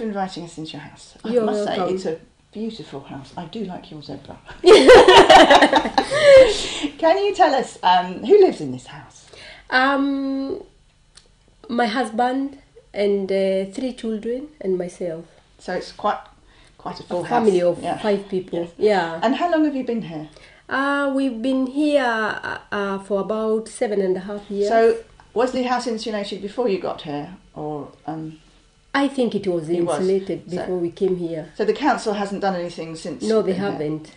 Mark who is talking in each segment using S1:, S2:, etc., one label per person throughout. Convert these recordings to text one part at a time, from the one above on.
S1: for inviting us into your house. I
S2: You're
S1: must
S2: welcome.
S1: say, it's a beautiful house. I do like your zebra. Can you tell us who lives in this house?
S2: My husband and 3 children and myself.
S1: So it's quite a full
S2: Family
S1: house.
S2: of
S1: Yeah.
S2: 5 people.
S1: Yes.
S2: Yeah.
S1: And how long have you been here?
S2: We've been here for about 7.5 years.
S1: So was the house insulated before you got here, or?
S2: I think it was insulated before we came here.
S1: So the council hasn't done anything since.
S2: No,
S1: you've
S2: they
S1: been here?
S2: haven't.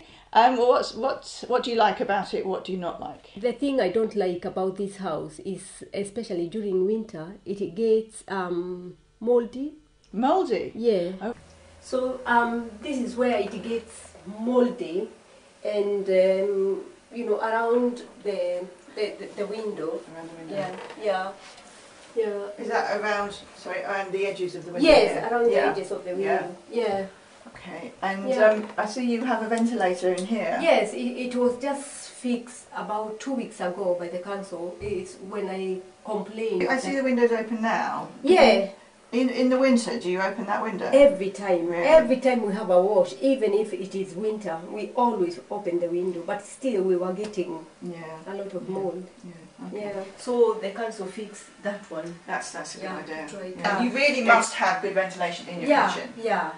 S1: What do you like about it? What do you not like?
S2: The thing I don't like about this house is, especially during winter, it gets mouldy.
S1: Mouldy.
S2: Yeah.
S1: Oh.
S2: So this is where it gets mouldy, and around the window.
S1: Around the window.
S2: Yeah.
S1: Is that around the edges of the window?
S2: Yes,
S1: here?
S2: around the edges of the window. Yeah.
S1: Okay. And
S2: Yeah.
S1: I see you have a ventilator in here.
S2: Yes, it was just fixed about 2 weeks ago by the council. It's when I complained.
S1: I see the windows open now.
S2: Yeah.
S1: In the winter, do you open that window?
S2: Every time.
S1: Really?
S2: Every time we have a wash, even if it is winter, we always open the window. But still, we were getting a lot of mold.
S1: Yeah. Okay.
S2: Yeah. So the council fixed that one.
S1: That's a good idea.
S2: Right.
S1: Yeah. You really must have good ventilation in your kitchen.
S2: Yeah.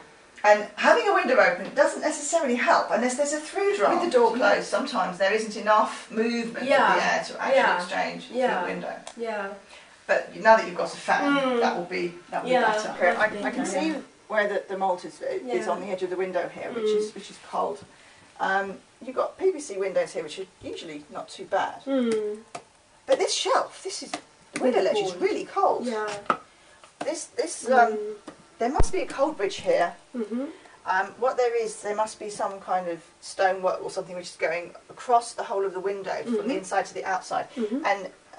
S1: And having a window open doesn't necessarily help unless there's a through draft. With the door closed, sometimes there isn't enough movement of the air to actually exchange through the window.
S2: Yeah.
S1: But now that you've got a fan, that will be better. I can see where the mould is on the edge of the window here, which is cold. You've got PVC windows here, which are usually not too bad. But this shelf, the window ledge is really cold.
S2: Yeah.
S1: There must be a cold bridge here. What there must be some kind of stonework or something which is going across the whole of the window from the inside to the outside,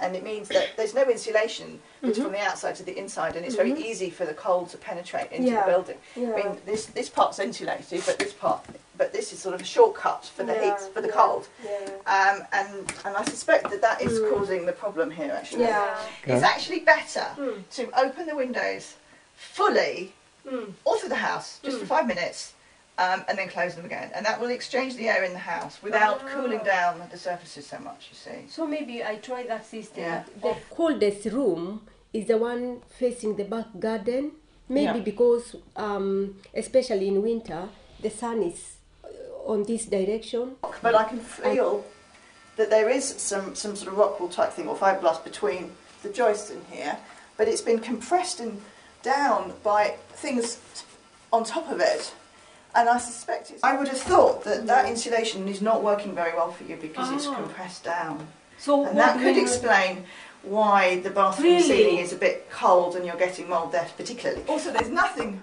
S1: and it means that there's no insulation from the outside to the inside, and it's very easy for the cold to penetrate into the building.
S2: Yeah.
S1: I mean, this part's insulated, but this is sort of a shortcut for the heat, for the cold.
S2: Yeah.
S1: And I suspect that is causing the problem here. Actually,
S2: Yeah.
S1: it's actually better to open the windows fully all through the house, just for 5 minutes, and then close them again. And that will exchange the air in the house without cooling down the surfaces so much, you see.
S2: So maybe I try that system.
S1: Yeah.
S2: The coldest room is the one facing the back garden. Maybe because, especially in winter, the sun is on this direction.
S1: But I can feel that there is some sort of rock wool type thing or fiberglass between the joists in here, but it's been compressed down by things on top of it, and I suspect I would have thought that insulation is not working very well for you because it's compressed down.
S2: So
S1: And that could explain why the bathroom ceiling is a bit cold and you're getting mould there particularly. Also, there's nothing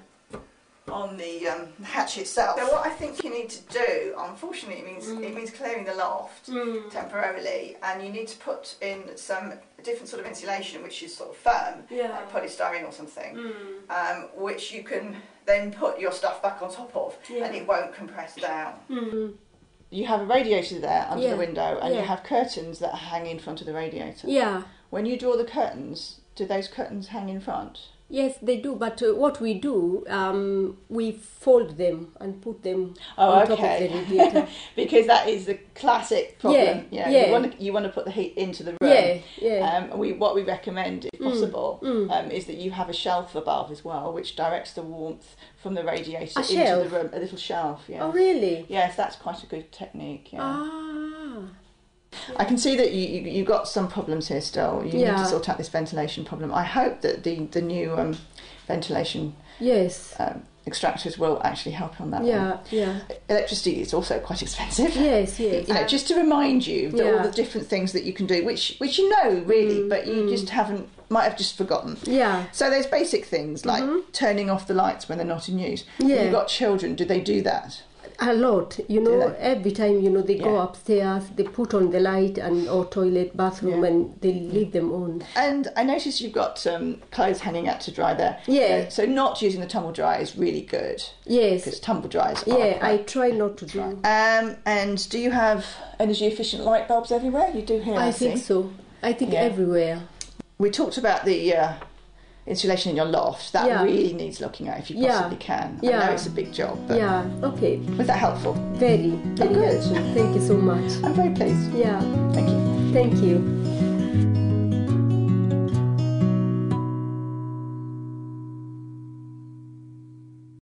S1: on the hatch itself. So what I think you need to do, unfortunately, it means clearing the loft temporarily, and you need to put in some different sort of insulation which is sort of firm, like polystyrene or something, which you can then put your stuff back on top of, and it won't compress down. You have a radiator there under the window, and you have curtains that hang in front of the radiator.
S2: Yeah.
S1: When you draw the curtains, do those curtains hang in front?
S2: Yes, they do. But what we do, we fold them and put them on top of the radiator.
S1: Because that is the classic problem.
S2: Yeah.
S1: You want to put the heat into the room.
S2: Yeah.
S1: What we recommend, if possible, is that you have a shelf above as well, which directs the warmth from the radiator into the room. A little shelf. Yeah.
S2: Oh, really?
S1: Yes, that's quite a good technique. Yeah.
S2: Ah.
S1: I can see that you've got some problems here still. You need to sort out this ventilation problem. I hope that the new ventilation extractors will actually help on that one.
S2: Yeah.
S1: Electricity is also quite expensive.
S2: Yes.
S1: Just to remind you that all the different things that you can do, which you know really, but you just might have just forgotten.
S2: Yeah.
S1: So there's basic things like turning off the lights when they're not in use.
S2: Yeah.
S1: You've got children. Do they do that?
S2: A lot, every time, they go upstairs, they put on the light or toilet, bathroom, and they leave them on. And
S1: I noticed you've got clothes hanging out to dry there.
S2: Yeah.
S1: So not using the tumble dryer is really good.
S2: Yes.
S1: Because tumble dryers are
S2: I try not to do.
S1: And do you have energy efficient light bulbs everywhere? You do here, I
S2: think so. I think everywhere.
S1: We talked about the insulation in your loft, that really needs looking at if you possibly can. I know it's a big job, but
S2: okay.
S1: Was that helpful?
S2: Very, very helpful. Thank you so much.
S1: I'm very pleased.
S2: Yeah.
S1: Thank you.
S2: Thank you.